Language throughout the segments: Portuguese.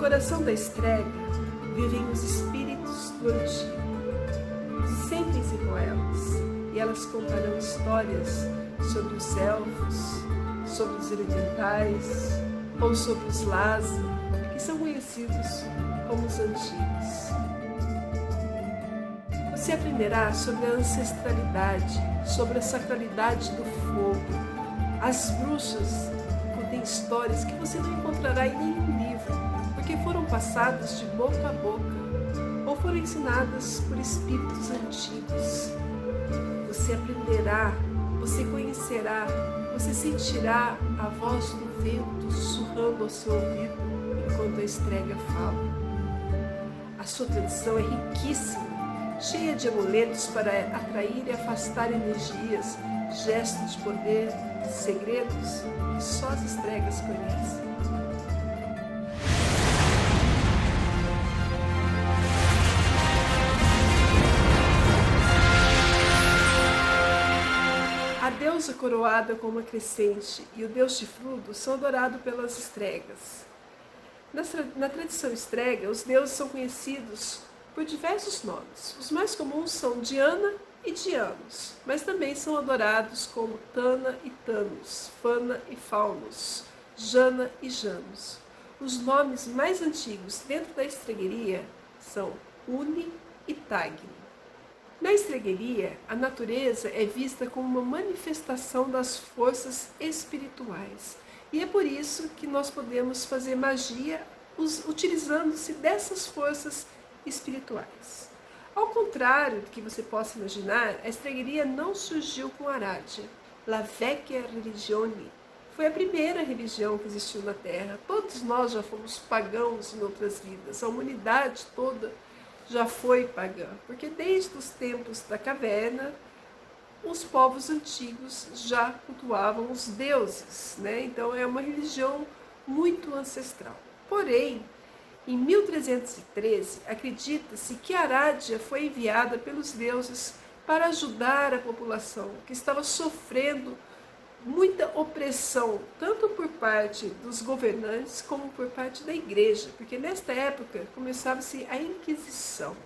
coração da estrega vivem os espíritos do antigo. Sentem-se com elas e elas contarão histórias sobre os elfos, sobre os elementais ou sobre os Lhasa, que são conhecidos como os antigos. Você aprenderá sobre a ancestralidade, sobre a sacralidade do fogo. As bruxas contêm histórias que você não encontrará em nenhum livro, porque foram passadas de boca a boca ou foram ensinadas por espíritos antigos. Você aprenderá, você conhecerá, você sentirá a voz do vento sussurrando ao seu ouvido enquanto a estrega fala. A sua tradição é riquíssima, cheia de amuletos para atrair e afastar energias, gestos de poder, segredos que só as estregas conhecem. A deusa coroada com uma crescente e o deus chifrudo são adorados pelas estregas. Na tradição estrega, os deuses são conhecidos por diversos nomes. Os mais comuns são Diana e Dianos, mas também são adorados como Tana e Tanos, Fana e Faunos, Jana e Janos. Os nomes mais antigos dentro da estregueria são Uni e Tagni. Na estregueria, a natureza é vista como uma manifestação das forças espirituais. E é por isso que nós podemos fazer magia utilizando-se dessas forças espirituais. Ao contrário do que você possa imaginar, a estregueria não surgiu com Aradia. La vecchia religione foi a primeira religião que existiu na Terra. Todos nós já fomos pagãos em outras vidas. A humanidade toda já foi pagã, porque desde os tempos da caverna, os povos antigos já cultuavam os deuses, né? Então é uma religião muito ancestral. Porém, em 1313, acredita-se que Aradia foi enviada pelos deuses para ajudar a população que estava sofrendo muita opressão, tanto por parte dos governantes como por parte da igreja, porque nesta época começava-se a Inquisição.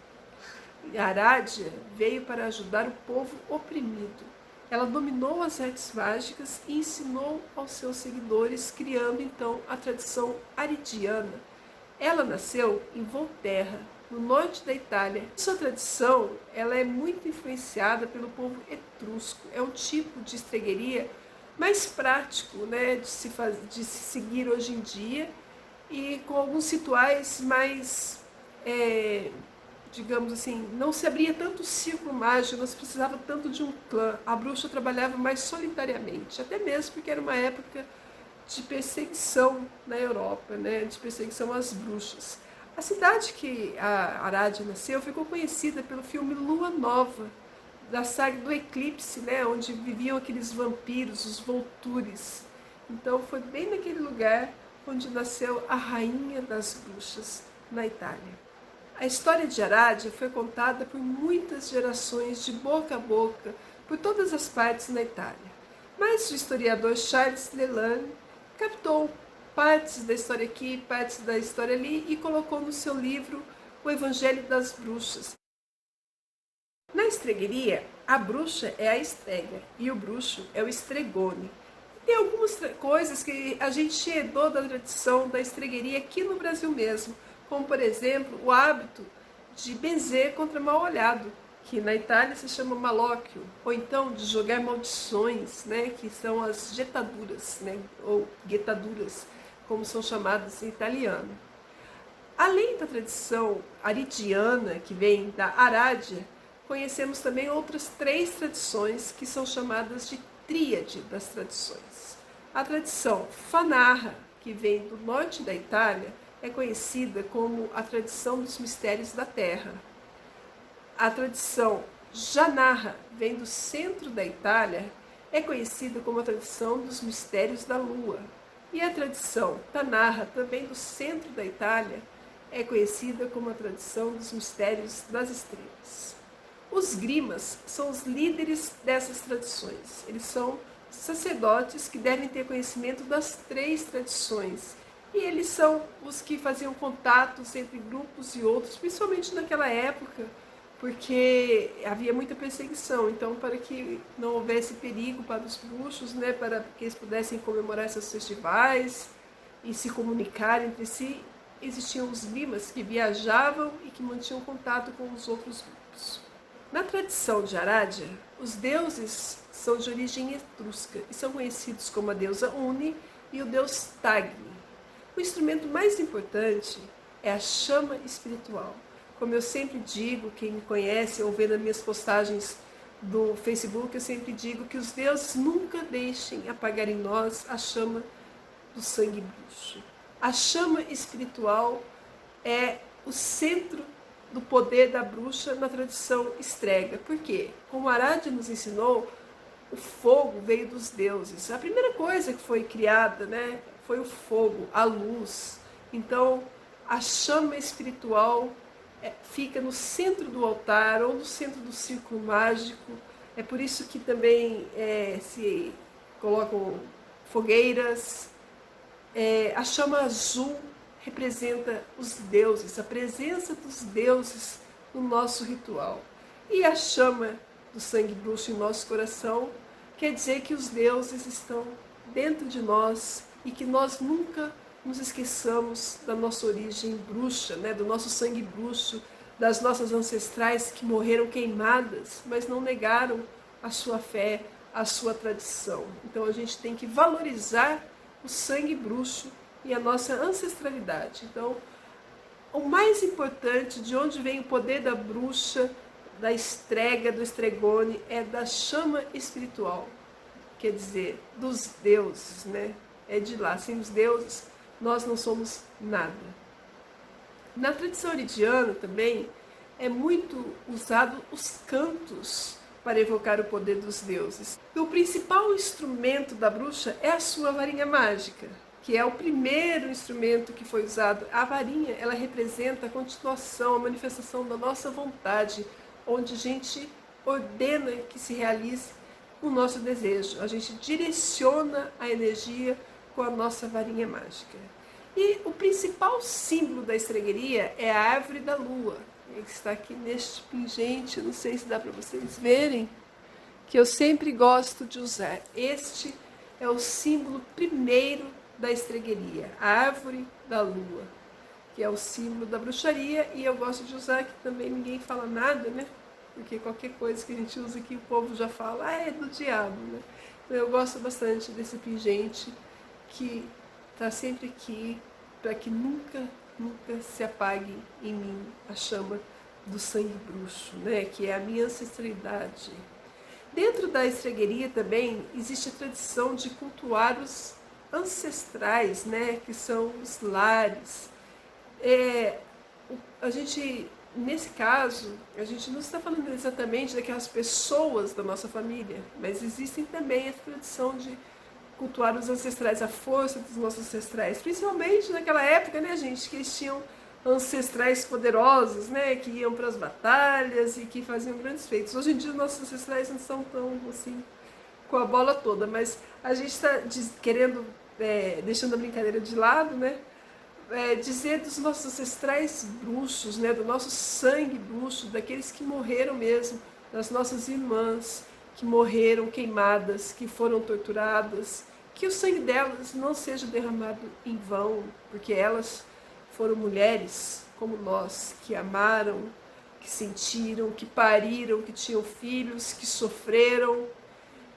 E Aradia veio para ajudar o povo oprimido. Ela dominou as artes mágicas e ensinou aos seus seguidores, criando então a tradição aridiana. Ela nasceu em Volterra, no norte da Itália. Sua tradição ela é muito influenciada pelo povo etrusco. É um tipo de estregueria mais prático, né, de se seguir hoje em dia e com alguns rituais mais, digamos assim, não se abria tanto círculo mágico, não se precisava tanto de um clã. A bruxa trabalhava mais solitariamente, até mesmo porque era uma época de perseguição na Europa, né, de perseguição às bruxas. A cidade que a Aradia nasceu ficou conhecida pelo filme Lua Nova, da saga do Eclipse, né, onde viviam aqueles vampiros, os Voltures. Então foi bem naquele lugar onde nasceu a rainha das bruxas, na Itália. A história de Aradia foi contada por muitas gerações, de boca a boca, por todas as partes na Itália. Mas o historiador Charles Lalande captou partes da história aqui, partes da história ali e colocou no seu livro O Evangelho das Bruxas. Na estregueria, a bruxa é a estrega e o bruxo é o estregone. Tem algumas coisas que a gente herdou da tradição da estregueria aqui no Brasil mesmo, como por exemplo o hábito de benzer contra mal-olhado, que na Itália se chama malóquio, ou então de jogar maldições, né, que são as jetaduras, né, ou guetaduras, como são chamadas em italiano. Além da tradição aridiana, que vem da Aradia, conhecemos também outras 3 tradições que são chamadas de tríade das tradições. A tradição Fanarra, que vem do norte da Itália, é conhecida como a tradição dos mistérios da terra. A tradição Janarra vem do centro da Itália, é conhecida como a tradição dos mistérios da lua. E a tradição Tanarra, também do centro da Itália, é conhecida como a tradição dos mistérios das estrelas. Os grimas são os líderes dessas tradições. Eles são sacerdotes que devem ter conhecimento das 3 tradições E eles são os que faziam contatos entre grupos e outros, principalmente naquela época, porque havia muita perseguição. Então, para que não houvesse perigo para os bruxos, né, para que eles pudessem comemorar esses festivais e se comunicar entre si, existiam os limas que viajavam e que mantinham contato com os outros grupos. Na tradição de Arádia, os deuses são de origem etrusca e são conhecidos como a deusa Uni e o deus Tagni. O instrumento mais importante é a chama espiritual. Como eu sempre digo, quem me conhece ou vê nas minhas postagens do Facebook, eu sempre digo que os deuses nunca deixem apagar em nós a chama do sangue bruxo. A chama espiritual é o centro do poder da bruxa na tradição estrega. Por quê? Como Arádia nos ensinou, o fogo veio dos deuses. A primeira coisa que foi criada, né, foi o fogo, a luz. Então, a chama espiritual fica no centro do altar ou no centro do círculo mágico. É por isso que também se colocam fogueiras. A chama azul representa os deuses, a presença dos deuses no nosso ritual. E a chama do sangue bruxo em nosso coração quer dizer que os deuses estão dentro de nós e que nós nunca nos esqueçamos da nossa origem bruxa, né? Do nosso sangue bruxo, das nossas ancestrais que morreram queimadas, mas não negaram a sua fé, a sua tradição. Então a gente tem que valorizar o sangue bruxo e a nossa ancestralidade. Então, o mais importante, de onde vem o poder da bruxa, da estrega, do estregone, é da chama espiritual, quer dizer, dos deuses, né? É de lá, sem os deuses, nós não somos nada. Na tradição oridiana também é muito usado os cantos para evocar o poder dos deuses. E o principal instrumento da bruxa é a sua varinha mágica, que é o primeiro instrumento que foi usado. A varinha, ela representa a continuação, a manifestação da nossa vontade, onde a gente ordena que se realize o nosso desejo. A gente direciona a energia com a nossa varinha mágica. E o principal símbolo da estregueria é a árvore da lua, que está aqui neste pingente, não sei se dá para vocês verem, que eu sempre gosto de usar. Este é o símbolo primeiro da estregueria, a árvore da lua, que é o símbolo da bruxaria, e eu gosto de usar, que também ninguém fala nada, né? Porque qualquer coisa que a gente usa aqui, o povo já fala, é do diabo, né? Então eu gosto bastante desse pingente, que está sempre aqui, para que nunca se apague em mim a chama do sangue bruxo, né? Que é a minha ancestralidade. Dentro da estregueria também existe a tradição de cultuar os ancestrais, né? Que são os lares. A gente, nesse caso, a gente não está falando exatamente daquelas pessoas da nossa família, mas existem também a tradição de cultuar os ancestrais, a força dos nossos ancestrais, principalmente naquela época, né, gente, que eles tinham ancestrais poderosos, né, que iam para as batalhas e que faziam grandes feitos. Hoje em dia, os nossos ancestrais não são tão, assim, com a bola toda, mas a gente está querendo, deixando a brincadeira de lado, né, dizer dos nossos ancestrais bruxos, né, do nosso sangue bruxo, daqueles que morreram mesmo, das nossas irmãs, que morreram queimadas, que foram torturadas, que o sangue delas não seja derramado em vão, porque elas foram mulheres como nós, que amaram, que sentiram, que pariram, que tinham filhos, que sofreram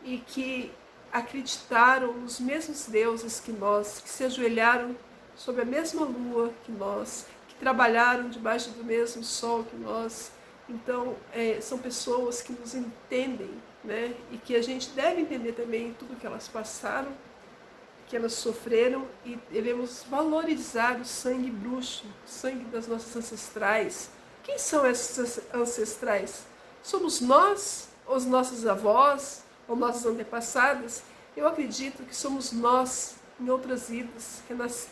e que acreditaram nos mesmos deuses que nós, que se ajoelharam sob a mesma lua que nós, que trabalharam debaixo do mesmo sol que nós. Então, são pessoas que nos entendem, né? E que a gente deve entender também tudo que elas passaram, que elas sofreram, e devemos valorizar o sangue bruxo, o sangue das nossas ancestrais. Quem são esses ancestrais? Somos nós, os nossos avós, ou nossas antepassadas? Eu acredito que somos nós, em outras vidas,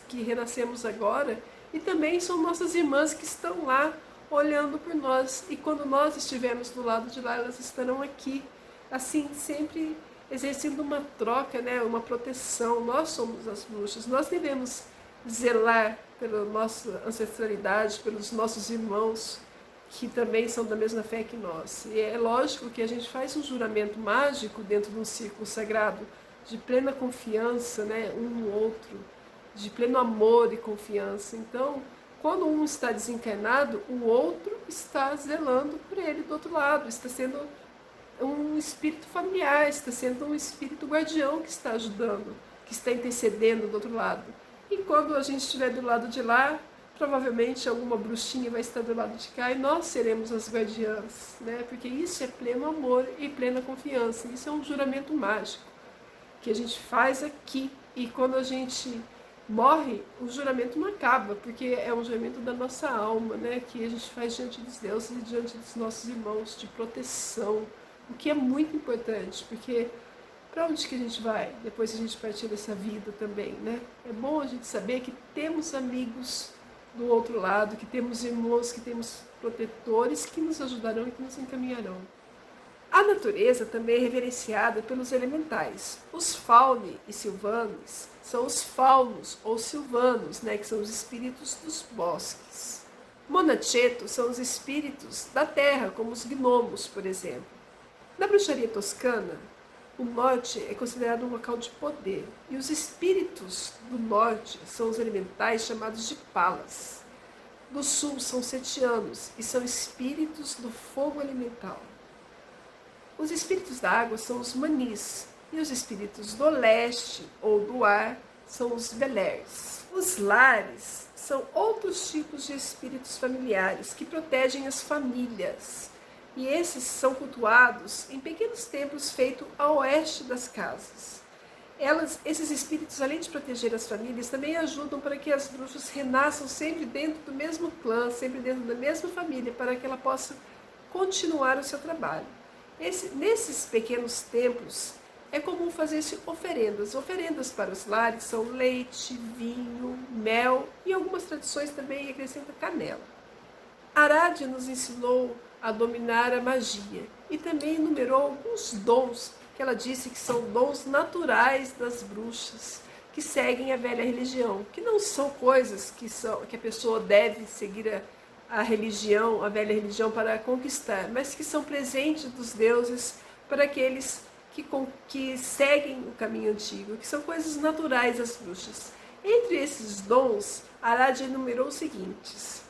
que renascemos agora, e também são nossas irmãs que estão lá, olhando por nós, e quando nós estivermos do lado de lá, elas estarão aqui, assim, sempre exercendo uma troca, né, uma proteção. Nós somos as bruxas, nós devemos zelar pela nossa ancestralidade, pelos nossos irmãos que também são da mesma fé que nós. E é lógico que a gente faz um juramento mágico dentro de um círculo sagrado de plena confiança, né, um no outro, de pleno amor e confiança. Então, quando um está desencarnado, o outro está zelando por ele do outro lado, está sendo um espírito familiar, está sendo um espírito guardião que está ajudando, que está intercedendo do outro lado. E quando a gente estiver do lado de lá, provavelmente alguma bruxinha vai estar do lado de cá e nós seremos as guardiãs, né? Porque isso é pleno amor e plena confiança. Isso é um juramento mágico que a gente faz aqui. E quando a gente morre, o juramento não acaba, porque é um juramento da nossa alma, né? Que a gente faz diante dos deuses e diante dos nossos irmãos, de proteção, o que é muito importante, porque para onde que a gente vai depois que a gente partir dessa vida também, né? É bom a gente saber que temos amigos do outro lado, que temos irmãos, que temos protetores que nos ajudarão e que nos encaminharão. A natureza também é reverenciada pelos elementais. Os faune e silvanes são os faunos ou silvanos, né, que são os espíritos dos bosques. Monacheto são os espíritos da terra, como os gnomos, por exemplo. Na bruxaria toscana, o norte é considerado um local de poder, e os espíritos do norte são os elementais chamados de palas. Do sul são setianos, e são espíritos do fogo elemental. Os espíritos da água são os manis, e os espíritos do leste ou do ar são os belers. Os lares são outros tipos de espíritos familiares que protegem as famílias. E esses são cultuados em pequenos templos feitos a oeste das casas. Esses espíritos, além de proteger as famílias, também ajudam para que as bruxas renasçam sempre dentro do mesmo clã, sempre dentro da mesma família, para que ela possa continuar o seu trabalho. Nesses pequenos templos, é comum fazer-se oferendas. Oferendas para os lares são leite, vinho, mel e algumas tradições também acrescentam canela. Arade nos ensinou a dominar a magia e também enumerou alguns dons que ela disse que são dons naturais das bruxas que seguem a velha religião, que não são coisas que a pessoa deve seguir a religião, a velha religião para conquistar, mas que são presentes dos deuses para aqueles que seguem o caminho antigo, que são coisas naturais das bruxas. Entre esses dons, Arade enumerou os seguintes: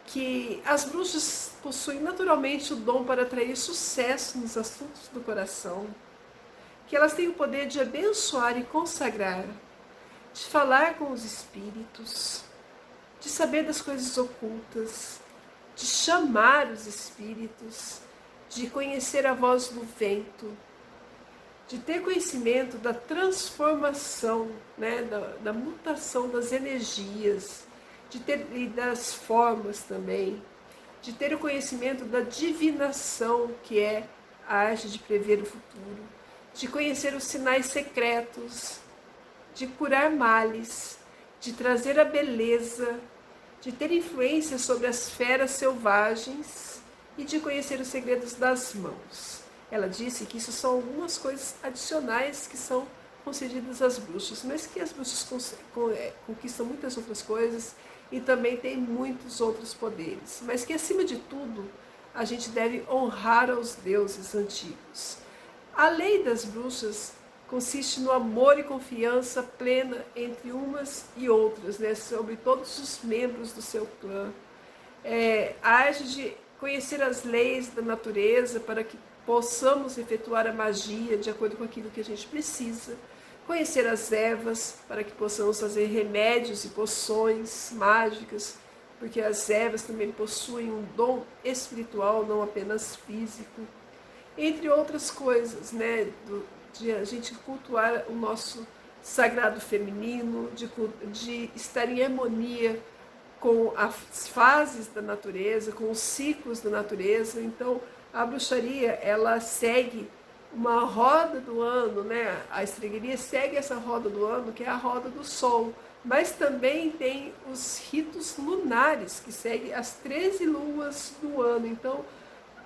que as bruxas possuem naturalmente o dom para atrair sucesso nos assuntos do coração, que elas têm o poder de abençoar e consagrar, de falar com os espíritos, de saber das coisas ocultas, de chamar os espíritos, de conhecer a voz do vento, de ter conhecimento da transformação, né, da mutação das energias, e das formas também, de ter o conhecimento da divinação, que é a arte de prever o futuro, de conhecer os sinais secretos, de curar males, de trazer a beleza, de ter influência sobre as feras selvagens e de conhecer os segredos das mãos. Ela disse que isso são algumas coisas adicionais que são concedidas às bruxas, mas que as bruxas conquistam muitas outras coisas e também tem muitos outros poderes, mas que acima de tudo a gente deve honrar aos deuses antigos. A lei das bruxas consiste no amor e confiança plena entre umas e outras, né, sobre todos os membros do seu clã. A arte de conhecer as leis da natureza para que possamos efetuar a magia de acordo com aquilo que a gente precisa. Conhecer as ervas para que possamos fazer remédios e poções mágicas, porque as ervas também possuem um dom espiritual, não apenas físico. Entre outras coisas, né, de a gente cultuar o nosso sagrado feminino, de estar em harmonia com as fases da natureza, com os ciclos da natureza. Então, a bruxaria, ela segue uma roda do ano, né? A estregueria segue essa roda do ano, que é a roda do sol, mas também tem os ritos lunares, que seguem as 13 luas do ano. Então,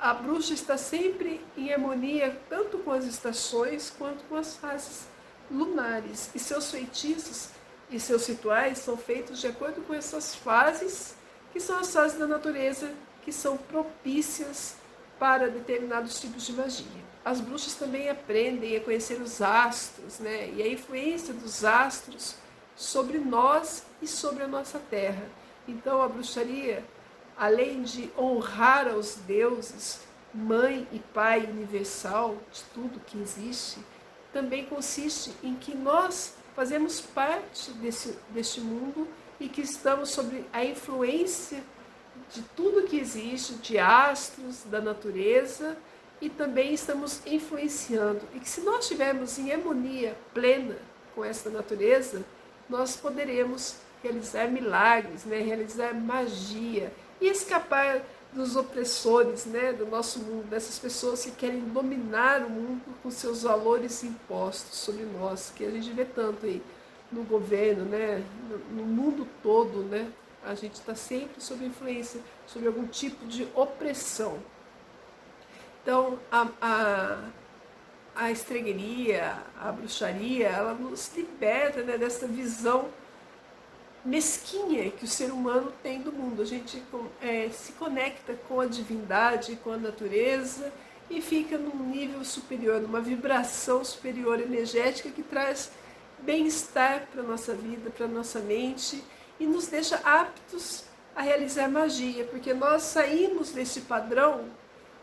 a bruxa está sempre em harmonia, tanto com as estações, quanto com as fases lunares. E seus feitiços e seus rituais são feitos de acordo com essas fases, que são as fases da natureza, que são propícias para determinados tipos de magia. As bruxas também aprendem a conhecer os astros, né? E a influência dos astros sobre nós e sobre a nossa terra. Então a bruxaria, além de honrar aos deuses, mãe e pai universal de tudo que existe, também consiste em que nós fazemos parte deste mundo e que estamos sob a influência de tudo que existe, de astros, da natureza, e também estamos influenciando. E que se nós estivermos em harmonia plena com essa natureza, nós poderemos realizar milagres, né? Realizar magia e escapar dos opressores, né? Do nosso mundo, dessas pessoas que querem dominar o mundo com seus valores impostos sobre nós, que a gente vê tanto aí no governo, né? No mundo todo, né? A gente está sempre sob influência, sob algum tipo de opressão. Então, a estregueria, a bruxaria, ela nos liberta, né, dessa visão mesquinha que o ser humano tem do mundo. A gente se conecta com a divindade, com a natureza e fica num nível superior, numa vibração superior energética que traz bem-estar para a nossa vida, para a nossa mente e nos deixa aptos a realizar magia, porque nós saímos desse padrão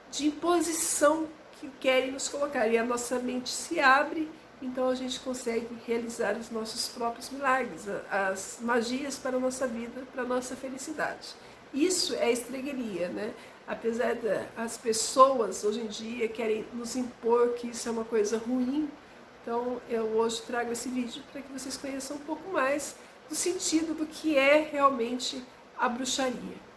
de imposição que querem nos colocar e a nossa mente se abre, então a gente consegue realizar os nossos próprios milagres, as magias para a nossa vida, para a nossa felicidade. Isso é estregueria, né? Apesar das pessoas hoje em dia querem nos impor que isso é uma coisa ruim, então eu hoje trago esse vídeo para que vocês conheçam um pouco mais do sentido do que é realmente a bruxaria.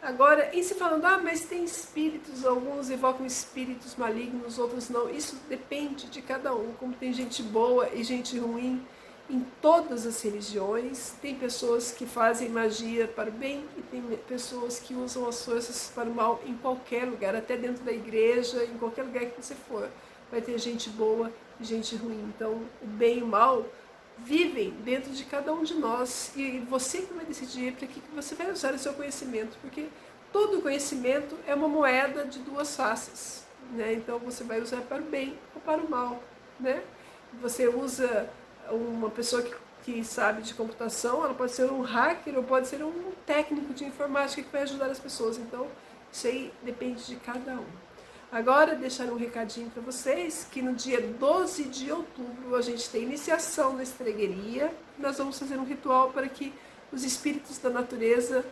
Agora, em se falando, mas tem espíritos, alguns evocam espíritos malignos, outros não. Isso depende de cada um, como tem gente boa e gente ruim em todas as religiões. Tem pessoas que fazem magia para o bem e tem pessoas que usam as forças para o mal em qualquer lugar, até dentro da igreja, em qualquer lugar que você for. Vai ter gente boa e gente ruim. Então, o bem e o mal vivem dentro de cada um de nós e você que vai decidir para que você vai usar o seu conhecimento, porque todo conhecimento é uma moeda de duas faces, né? Então você vai usar para o bem ou para o mal, né? Você usa uma pessoa que sabe de computação, ela pode ser um hacker ou pode ser um técnico de informática que vai ajudar as pessoas, então isso aí depende de cada um. Agora, deixar um recadinho para vocês, que no dia 12 de outubro a gente tem iniciação na estregueria. Nós vamos fazer um ritual para que os espíritos da natureza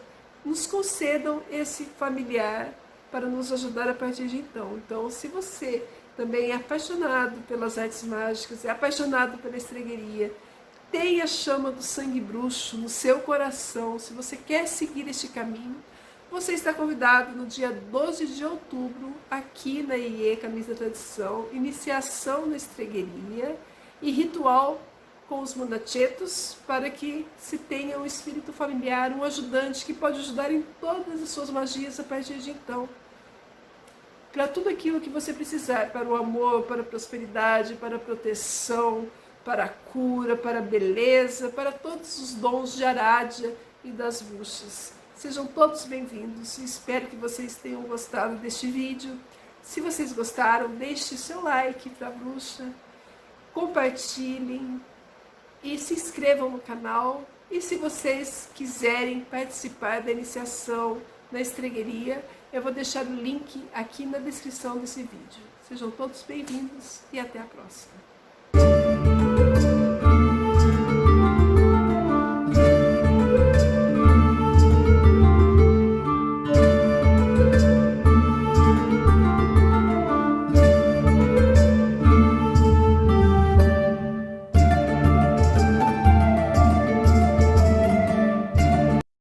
nos concedam esse familiar para nos ajudar a partir de então. Então, se você também é apaixonado pelas artes mágicas, é apaixonado pela estregueria, tem a chama do sangue bruxo no seu coração, se você quer seguir este caminho, você está convidado no dia 12 de outubro, aqui na IE Caminhos da Tradição, iniciação na estregueria e ritual com os monachetos, para que se tenha um espírito familiar, um ajudante que pode ajudar em todas as suas magias a partir de então. Para tudo aquilo que você precisar, para o amor, para a prosperidade, para a proteção, para a cura, para a beleza, para todos os dons de Arádia e das bruxas. Sejam todos bem-vindos e espero que vocês tenham gostado deste vídeo. Se vocês gostaram, deixe seu like para a bruxa, compartilhem e se inscrevam no canal. E se vocês quiserem participar da iniciação na estregueria, eu vou deixar o link aqui na descrição desse vídeo. Sejam todos bem-vindos e até a próxima.